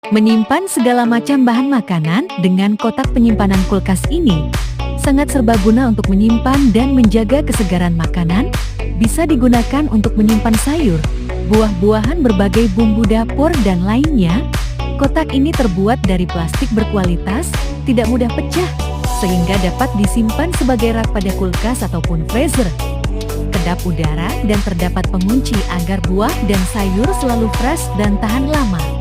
Menyimpan segala macam bahan makanan dengan kotak penyimpanan kulkas ini sangat serbaguna untuk menyimpan dan menjaga kesegaran makanan. Bisa digunakan untuk menyimpan sayur, buah-buahan, berbagai bumbu dapur, dan lainnya. Kotak ini terbuat dari plastik berkualitas, tidak mudah pecah, sehingga dapat disimpan sebagai rak pada kulkas ataupun freezer. Kedap udara dan terdapat pengunci agar buah dan sayur selalu fresh dan tahan lama.